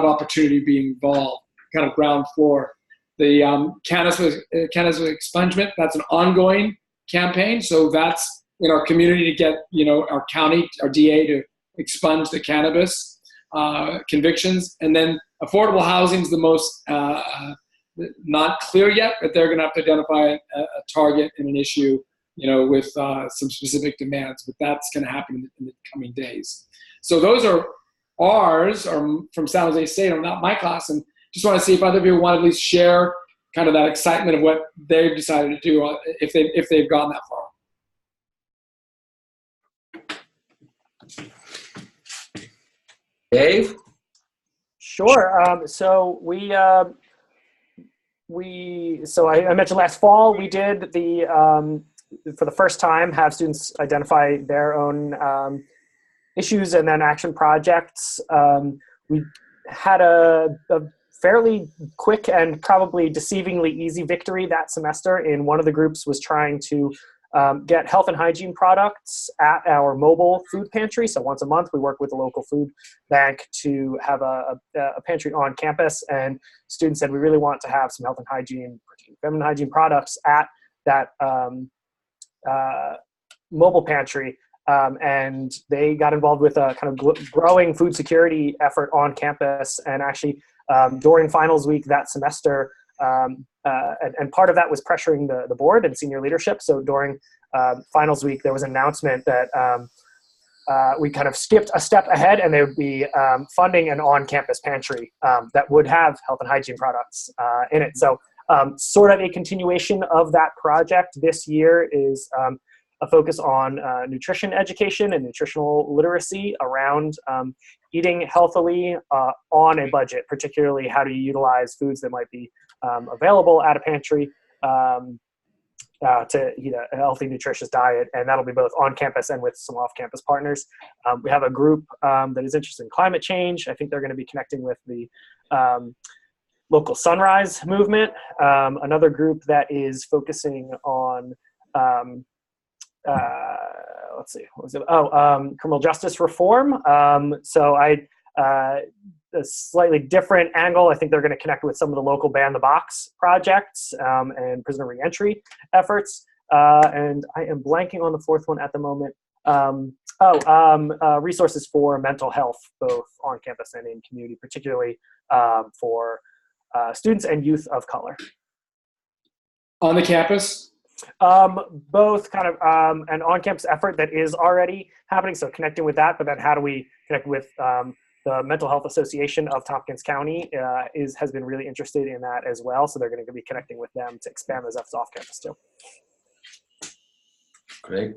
opportunity being involved, kind of ground floor. The cannabis expungement, that's an ongoing campaign. So that's in our community to get, our county, our DA to expunge the cannabis convictions. And then affordable housing is the most not clear yet, but they're going to have to identify a target and an issue, with some specific demands. But that's going to happen in the coming days. So those are ours, or from San Jose State, or not my class. And just want to see if other people want to at least share kind of that excitement of what they've decided to do if they've gone that far. Dave? Sure. So I mentioned last fall we did for the first time have students identify their own issues and then action projects. We had a fairly quick and probably deceivingly easy victory that semester. In one of the groups was trying to get health and hygiene products at our mobile food pantry. So once a month, we work with the local food bank to have a pantry on campus. And students said, we really want to have some health and hygiene, feminine hygiene products at that mobile pantry. And they got involved with a kind of growing food security effort on campus. And actually, during finals week that semester, and part of that was pressuring the board and senior leadership. So during finals week, there was an announcement that we kind of skipped a step ahead, and there would be funding an on-campus pantry that would have health and hygiene products in it. So sort of a continuation of that project this year is a focus on nutrition education and nutritional literacy around eating healthily on a budget, particularly how do you utilize foods that might be available at a pantry to eat a healthy, nutritious diet, and that'll be both on campus and with some off-campus partners. We have a group that is interested in climate change. I think they're going to be connecting with the local Sunrise movement. Another group that is focusing on, let's see, what was it? Criminal justice reform. So a slightly different angle. I think they're going to connect with some of the local Ban the Box projects and prisoner reentry efforts. And I am blanking on the fourth one at the moment. Resources for mental health, both on campus and in community, particularly for students and youth of color. On the campus? Both kind of an on-campus effort that is already happening, so connecting with that, but then how do we connect with the Mental Health Association of Tompkins County has been really interested in that as well, so they're going to be connecting with them to expand those efforts off campus too. Great.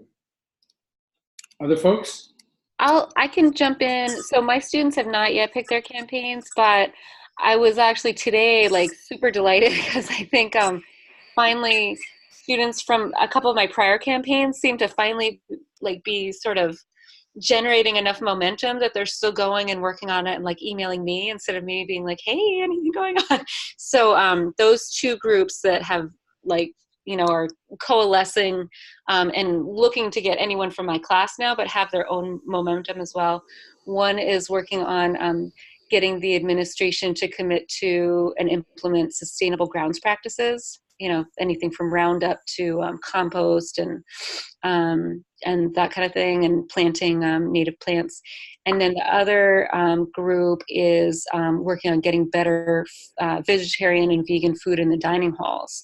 Other folks? I can jump in. So my students have not yet picked their campaigns, but I was actually today like super delighted because I think finally students from a couple of my prior campaigns seem to finally like be sort of generating enough momentum that they're still going and working on it and like emailing me instead of me being like, hey, anything going on? So those two groups that have like, you know, are coalescing and looking to get anyone from my class now, but have their own momentum as well. One is working on getting the administration to commit to and implement sustainable grounds practices, you know, anything from Roundup to compost and that kind of thing, and planting native plants. And then the other group is working on getting better vegetarian and vegan food in the dining halls.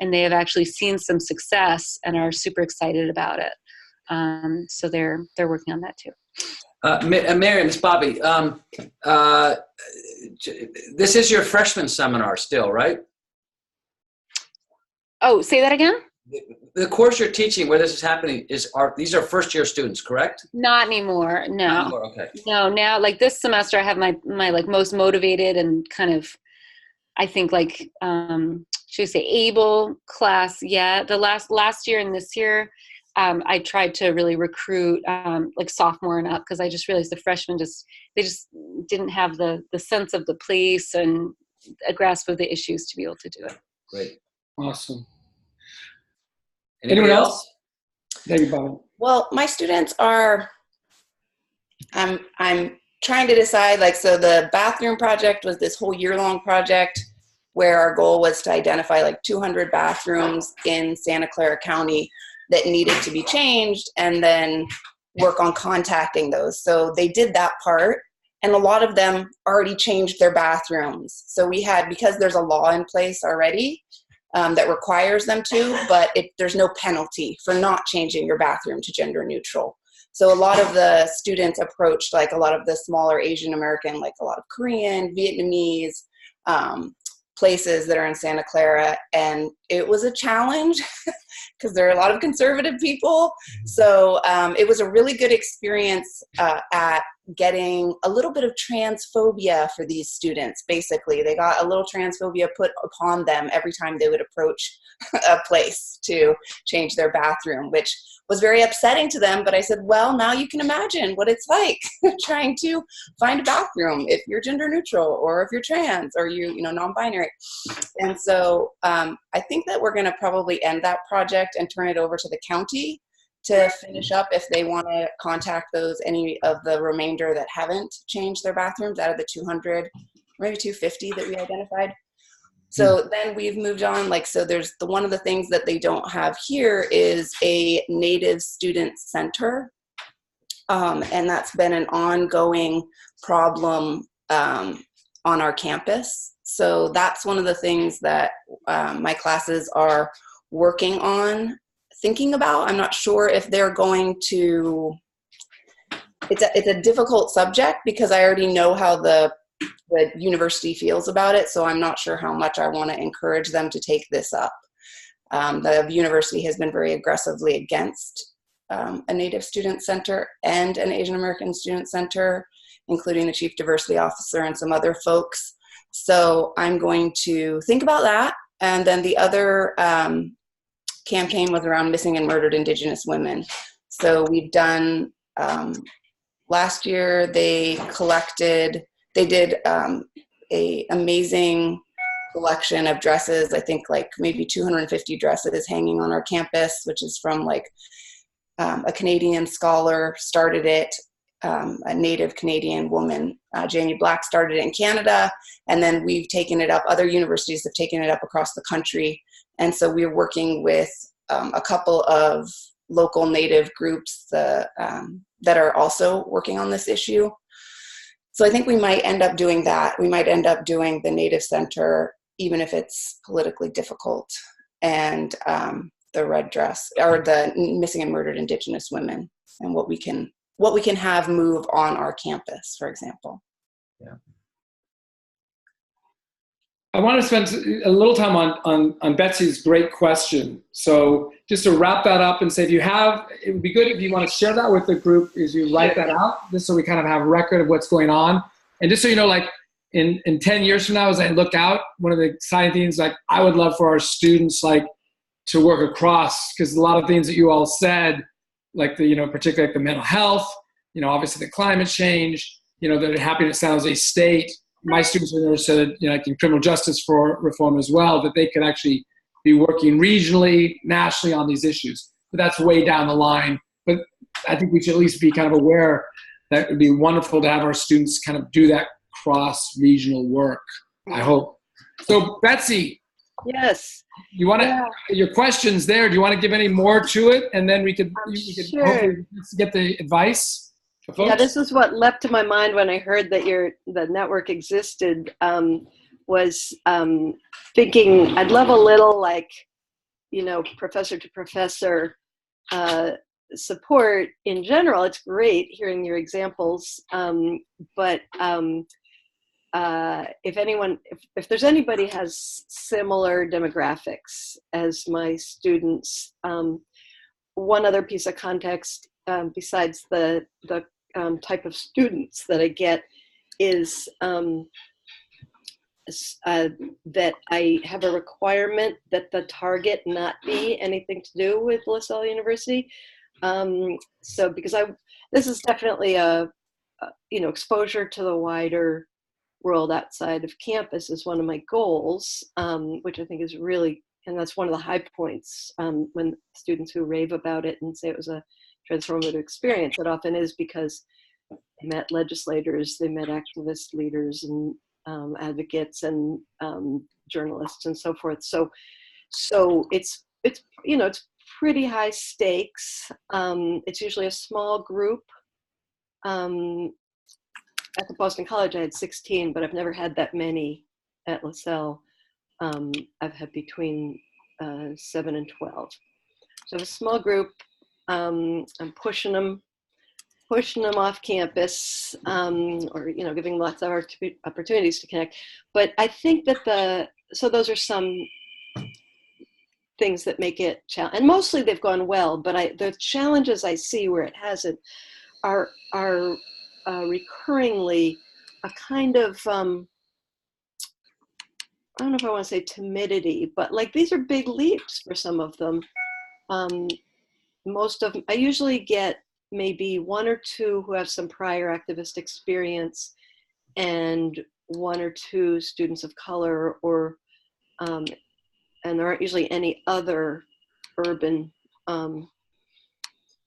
And they have actually seen some success and are super excited about it. So they're working on that too. Mary, Miss Bobby, this is your freshman seminar still, right? Oh, say that again? The course you're teaching where this is happening these are first year students, correct? Not anymore, no. Not anymore, okay. No, now like this semester I have my like most motivated and kind of, I think like, should I say able class yet. The last year and this year, I tried to really recruit like sophomore and up because I just realized the freshmen they just didn't have the sense of the place and a grasp of the issues to be able to do it. Great. Awesome. Anyone else? Thank you, Bob. Well, my students are, I'm trying to decide, like, so the bathroom project was this whole year-long project where our goal was to identify like 200 bathrooms in Santa Clara County that needed to be changed and then work on contacting those. So they did that part, and a lot of them already changed their bathrooms. So we had, because there's a law in place already that requires them to, but there's no penalty for not changing your bathroom to gender neutral. So a lot of the students approached like a lot of the smaller Asian American, like a lot of Korean, Vietnamese places that are in Santa Clara, and it was a challenge because there are a lot of conservative people. So it was a really good experience at getting a little bit of transphobia for these students. Basically, they got a little transphobia put upon them every time they would approach a place to change their bathroom, which was very upsetting to them. But I said, well, now you can imagine what it's like trying to find a bathroom if you're gender neutral or if you're trans or you know, non-binary. And so I think that we're going to probably end that project and turn it over to the county to finish up if they want to contact any of the remainder that haven't changed their bathrooms out of the 200, maybe 250 that we identified. So then we've moved on, like, so there's one of the things that they don't have here is a Native Student Center. And that's been an ongoing problem on our campus. So that's one of the things that my classes are working on, thinking about. I'm not sure if they're going to, it's a difficult subject because I already know how the university feels about it. So I'm not sure how much I want to encourage them to take this up. The university has been very aggressively against a Native Student Center and an Asian American Student Center, including the Chief Diversity Officer and some other folks. So I'm going to think about that. And then the other campaign was around missing and murdered Indigenous women. So we've done, last year they did a amazing collection of dresses, I think like maybe 250 dresses hanging on our campus, which is from like a Canadian scholar started it, a Native Canadian woman, Janie Black, started it in Canada, and then we've taken it up, other universities have taken it up across the country. And so we're working with a couple of local Native groups that are also working on this issue. So I think we might end up doing that. We might end up doing the Native Center, even if it's politically difficult, and the red dress, or the missing and murdered Indigenous women, and what we can have move on our campus, for example. Yeah. I want to spend a little time on Betsy's great question. So just to wrap that up and say, it would be good if you want to share that with the group as you write that out, just so we kind of have a record of what's going on. And just so you know, like in 10 years from now, as I look out, one of the exciting things, like I would love for our students, like to work across, because a lot of things that you all said, like particularly like the mental health, obviously the climate change, the happiness San Jose State. My students are interested, like in criminal justice reform as well, that they could actually be working regionally, nationally on these issues. But that's way down the line. But I think we should at least be kind of aware that it would be wonderful to have our students kind of do that cross-regional work, I hope. So Betsy. Yes. You want to, your questions there, do you want to give any more to it? And then we could sure. hopefully get the advice. Yeah, this is what leapt to my mind when I heard that the network existed, was thinking I'd love a little professor to professor support in general. It's great hearing your examples, but if there's anybody has similar demographics as my students, one other piece of context besides the type of students that I get is that I have a requirement that the target not be anything to do with LaSalle University. So because this is definitely a exposure to the wider world outside of campus is one of my goals, which I think is really, and that's one of the high points when students who rave about it and say it was a transformative experience. It often is because they met legislators, they met activist leaders and advocates and journalists and so forth. So it's pretty high stakes. It's usually a small group. At the Boston College, I had 16, but I've never had that many at LaSalle. I've had between 7 and 12. So a small group. I'm pushing them off campus, or giving lots of opportunities to connect. But I think that so those are some things that make it challenging. And mostly they've gone well, but the challenges I see where it hasn't are recurringly a kind of I don't know if I want to say timidity, but like these are big leaps for some of them. Most of them, I usually get maybe one or two who have some prior activist experience, and one or two students of color, or and there aren't usually any other urban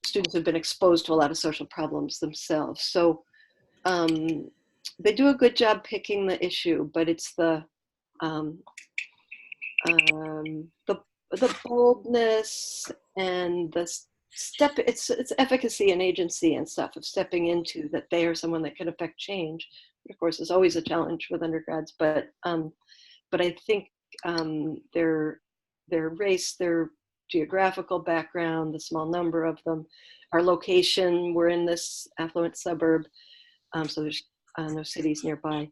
students who've been exposed to a lot of social problems themselves. So they do a good job picking the issue, but it's the boldness and the it's efficacy and agency and stuff of stepping into that they are someone that can affect change. Of course, is always a challenge with undergrads, but I think their race, their geographical background, the small number of them, our location, we're in this affluent suburb, so there's no cities nearby.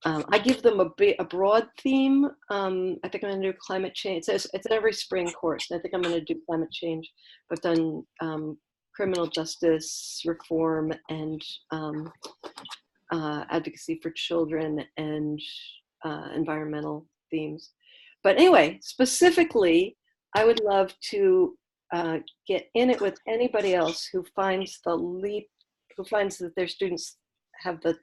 I give them a broad theme. I think I'm going to do climate change. It's an every spring course. And I think I'm going to do climate change. I've done criminal justice reform and advocacy for children and environmental themes. But anyway, specifically, I would love to get in it with anybody else who finds the leap, who finds that their students have the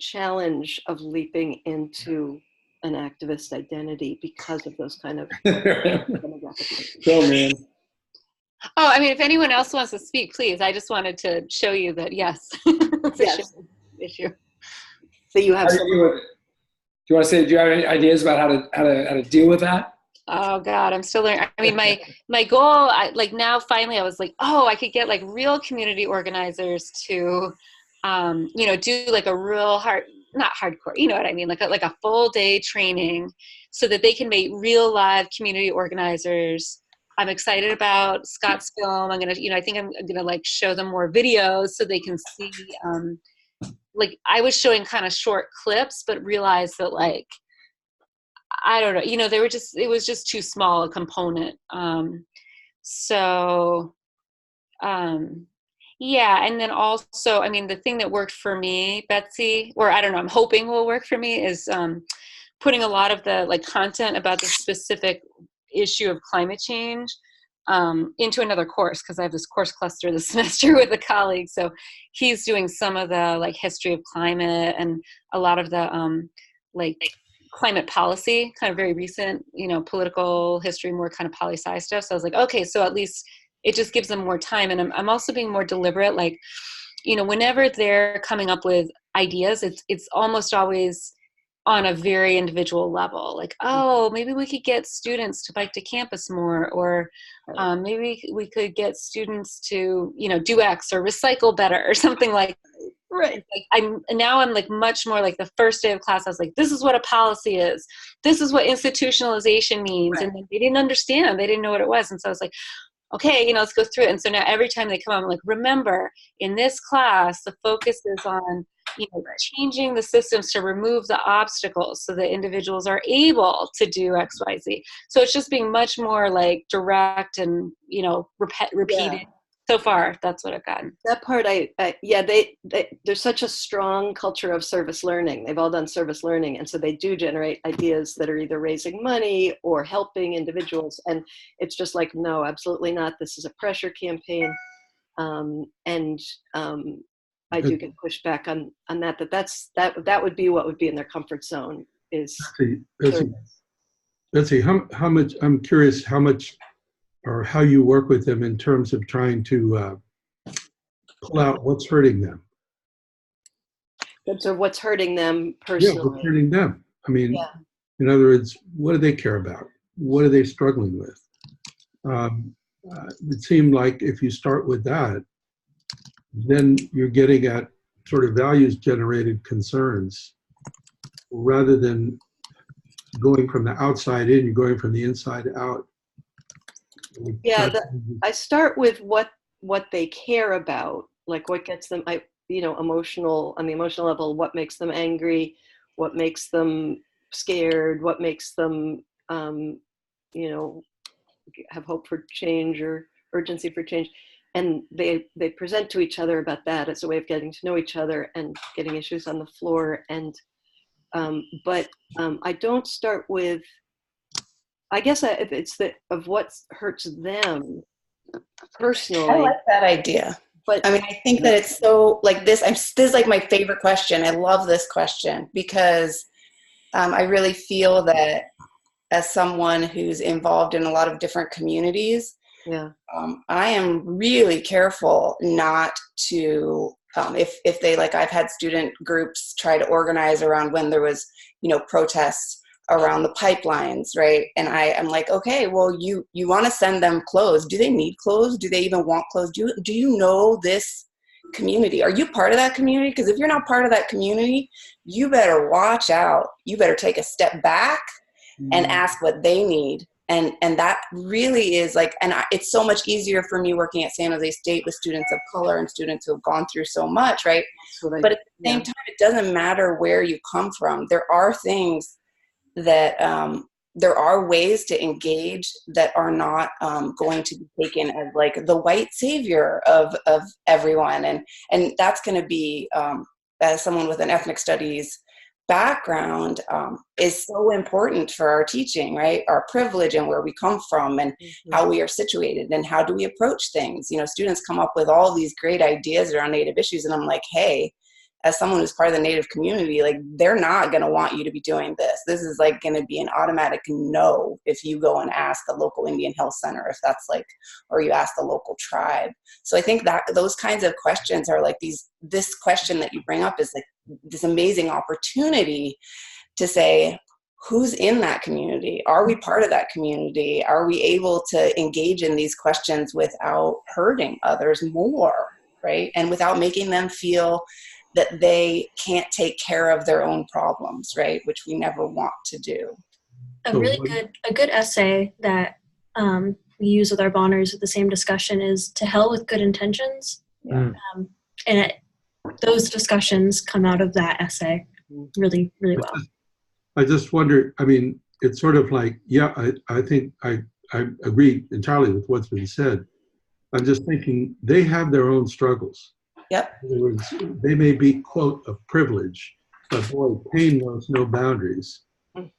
challenge of leaping into an activist identity because of those kind of demographic. Go, man. Oh, I mean, if anyone else wants to speak, please. I just wanted to show you that, yes, it's Yes. an issue. So you have How do you deal with it? Do you want to say, do you have any ideas about how to deal with that? Oh God, I'm still learning. I mean, my goal, now finally I was like, oh, I could get like real community organizers to, do like a real not hardcore, you know what I mean? Like a full day training so that they can make real live community organizers. I'm excited about Scott's film. I'm going to, I think I'm going to like show them more videos so they can see, like I was showing kind of short clips, but realized that like, I don't know, it was just too small a component. Yeah. And then also, I mean, the thing that worked for me, Betsy, or I don't know, I'm hoping will work for me is putting a lot of the like content about the specific issue of climate change into another course, because I have this course cluster this semester with a colleague. So he's doing some of the like history of climate and a lot of the like climate policy, kind of very recent, political history, more kind of poli-sci stuff. So I was like, okay, so at least it just gives them more time. And I'm also being more deliberate, like, whenever they're coming up with ideas, it's almost always on a very individual level. Like, oh, maybe we could get students to bike to campus more, or maybe we could get students to, do X or recycle better or something like. Right. Like I'm like much more like the first day of class, I was like, this is what a policy is. This is what institutionalization means. Right. And they didn't understand. They didn't know what it was. And so I was like, okay, let's go through it. And so now every time they come, I'm like, remember, in this class, the focus is on, changing the systems to remove the obstacles so that individuals are able to do X, Y, Z. So it's just being much more like direct and, repeated. Yeah. So far, that's what I've gotten. That part, there's such a strong culture of service learning. They've all done service learning. And so they do generate ideas that are either raising money or helping individuals. And it's just like, no, absolutely not. This is a pressure campaign. I do get pushback on that. That would be what would be in their comfort zone is. Betsy, how much, I'm curious how much, or how you work with them in terms of trying to pull out what's hurting them. So what's hurting them personally? Yeah, what's hurting them. I mean, in other words, what do they care about? What are they struggling with? It seemed like if you start with that, then you're getting at sort of values-generated concerns rather than going from the outside in, you're going from the inside out. Yeah, I start with what they care about, like what gets them, emotional, on the emotional level, what makes them angry, what makes them scared, what makes them, have hope for change or urgency for change. And they present to each other about that as a way of getting to know each other and getting issues on the floor. And, but I don't start with, I guess it's of what hurts them personally. I like that idea. But I mean, I think that it's so like this. This is like my favorite question. I love this question because I really feel that as someone who's involved in a lot of different communities, I am really careful not to, if they, like I've had student groups try to organize around when there was, protests around the pipelines, right? And I'm like, okay, well, you want to send them clothes. Do they need clothes? Do they even want clothes? Do you know this community? Are you part of that community? Because if you're not part of that community, you better watch out. You better take a step back and ask what they need. And that really is like, and it's so much easier for me working at San Jose State with students of color and students who have gone through so much, right? But at the same time, it doesn't matter where you come from. There are things that there are ways to engage that are not going to be taken as like the white savior of everyone. And that's going to be, as someone with an ethnic studies background, is so important for our teaching, right? Our privilege and where we come from and how we are situated and how do we approach things. You know, students come up with all these great ideas around Native issues, and I'm like, hey, as someone who's part of the Native community, like, they're not going to want you to be doing this. This is like going to be an automatic no if you go and ask the local Indian Health Center, if that's like, or you ask the local tribe. So I think that those kinds of questions are like this question that you bring up is like this amazing opportunity to say, who's in that community? Are we part of that community? Are we able to engage in these questions without hurting others more, right? And without making them feel that they can't take care of their own problems, right? Which we never want to do. A good essay that we use with our bonders with the same discussion is "To Hell with Good Intentions," those discussions come out of that essay really, really well. I just wonder. I mean, it's sort of like, yeah, I think I agree entirely with what's been said. I'm just thinking they have their own struggles. Yep. In other words, they may be, quote, of privilege, but boy, pain knows no boundaries.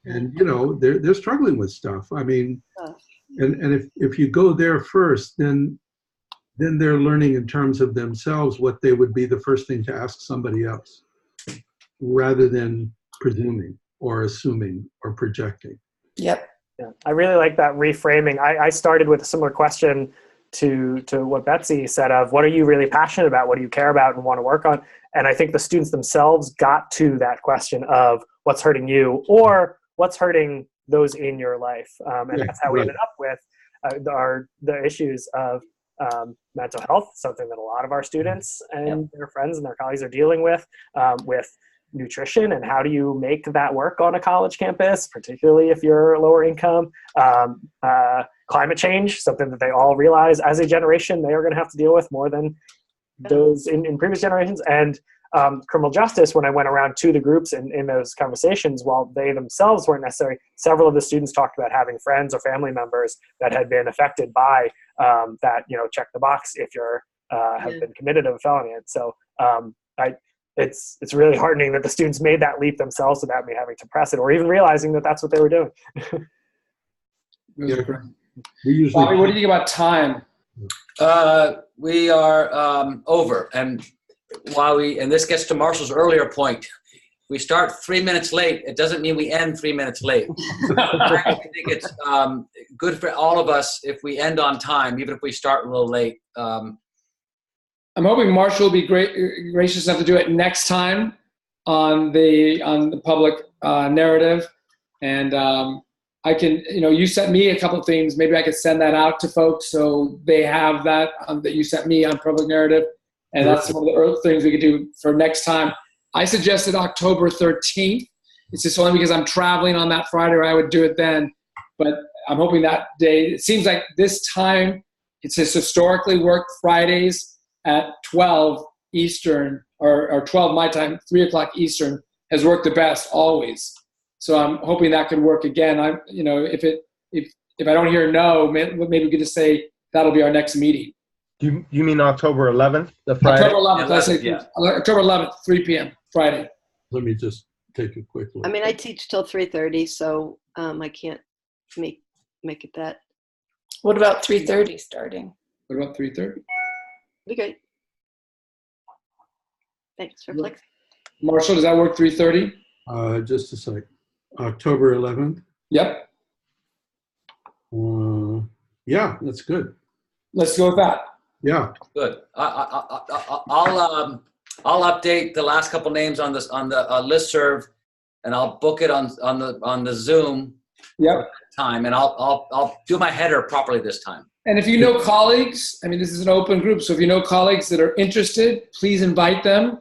And, you know, they're struggling with stuff. I mean, and if you go there first, then they're learning in terms of themselves what they would be the first thing to ask somebody else, rather than presuming or assuming or projecting. Yep. Yeah. I really like that reframing. I started with a similar question to what Betsy said of, what are you really passionate about? What do you care about and want to work on? And I think the students themselves got to that question of what's hurting you or what's hurting those in your life. And that's how we ended up with the issues of mental health, something that a lot of our students and their friends and their colleagues are dealing with nutrition, and how do you make that work on a college campus, particularly if you're lower income. Climate change, something that they all realize as a generation they are going to have to deal with more than those in previous generations. And criminal justice, when I went around to the groups in those conversations, while they themselves weren't necessary, several of the students talked about having friends or family members that had been affected by that, you know, check the box if you're have been committed to a felony. And so it's really heartening that the students made that leap themselves without me having to press it or even realizing that that's what they were doing. Yeah. Bobby, what do you think about time? We are over, and and this gets to Marshall's earlier point, we start 3 minutes late. It doesn't mean we end 3 minutes late. I think it's good for all of us if we end on time, even if we start a little late. I'm hoping Marshall will be gracious enough to do it next time on the public narrative, and I can, you know, you sent me a couple of things. Maybe I could send that out to folks so they have that that you sent me on public narrative, and that's one of the early things we could do for next time. I suggested October 13th. It's just only because I'm traveling on that Friday, or I would do it then. But I'm hoping that day. It seems like this time it's just historically worked Fridays at 12 Eastern or 12 my time, 3 o'clock Eastern has worked the best always. So I'm hoping that could work again. If I don't hear no, maybe we could just say that'll be our next meeting. You mean October 11th, the Friday? October 11th. October 11th, 3 p.m. Friday. Let me just take a quick look. I mean, I teach till 3:30, so I can't make it that. What about 3:30 starting? What about 3:30? Be great. Thanks for flexing. Marshall, does that work? 3:30? Just a sec. October 11th. Yep. Yeah, that's good. Let's go with that. Yeah. Good. I'll update the last couple names on this on the listserv, and I'll book it on the Zoom. Yep. Time, and I'll do my header properly this time. And if you know colleagues, I mean, this is an open group, so if you know colleagues that are interested, please invite them,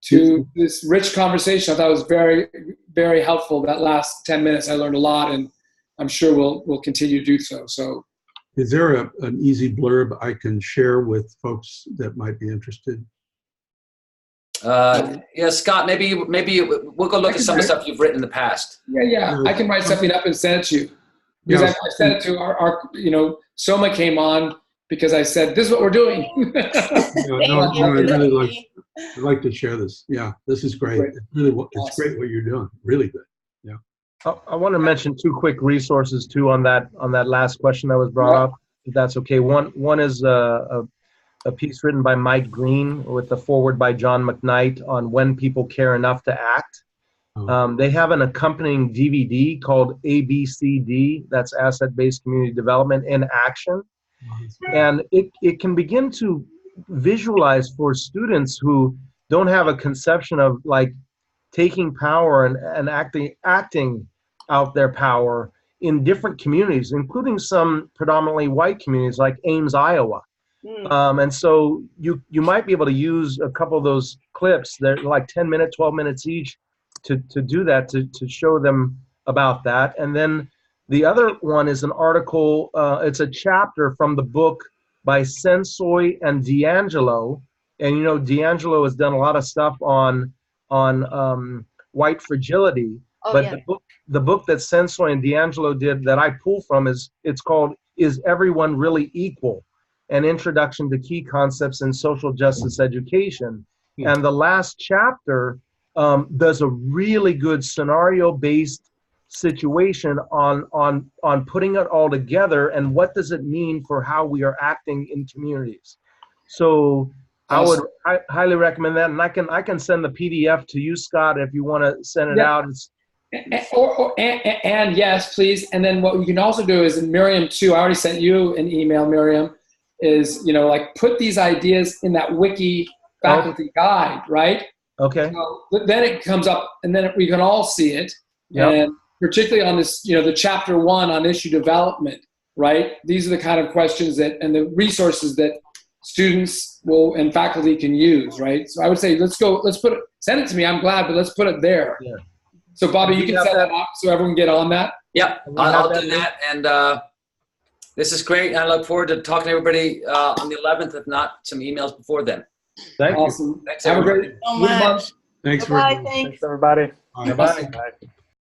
to this rich conversation. I thought it was very, very helpful. That last 10 minutes, I learned a lot, and I'm sure we'll continue to do so. So, is there an easy blurb I can share with folks that might be interested? Yeah, Scott, maybe we'll go look at some of the stuff you've written in the past. Yeah. I can write something up and send it to you. Because I said it to our Soma came on because I said, this is what we're doing. I'd like to share this. Yeah, this is great. It's really, it's great what you're doing. Really good. Yeah. I want to mention 2 quick resources too on that last question that was brought up, if that's okay. One is a piece written by Mike Green with the foreword by John McKnight on When People Care Enough to Act. They have an accompanying DVD called ABCD, that's Asset-Based Community Development in Action. And it can begin to visualize for students who don't have a conception of like taking power and acting out their power in different communities, including some predominantly white communities like Ames, Iowa. And so you might be able to use a couple of those clips. They're like 10 minutes, 12 minutes each to do that, to show them about that. And then the other one is an article, it's a chapter from the book by Sensoy and D'Angelo. And you know, D'Angelo has done a lot of stuff on white fragility. The book that Sensoy and D'Angelo did that I pull from it's called Is Everyone Really Equal? An Introduction to Key Concepts in Social Justice Education. And the last chapter does a really good scenario-based situation on putting it all together and what does it mean for how we are acting in communities. So awesome. I would highly recommend that, and I can send the PDF to you, Scott, if you want to send it out. And yes, please. And then what we can also do is, and Miriam too, I already sent you an email, Miriam, is, like put these ideas in that wiki faculty guide, right? Okay. So then it comes up, and then we can all see it. Yep. And particularly on this, the chapter 1 on issue development, right? These are the kind of questions and the resources that students and faculty can use, right? So I would say, send it to me. I'm glad, but let's put it there. Yeah. So Bobby, you can set that up so everyone can get on that. Yep, I'll do that. And this is great. I look forward to talking to everybody on the 11th, if not some emails before then. Thank you. Awesome. Thanks, everybody. Thanks, Thanks, everybody. Thanks, everybody. Bye-bye.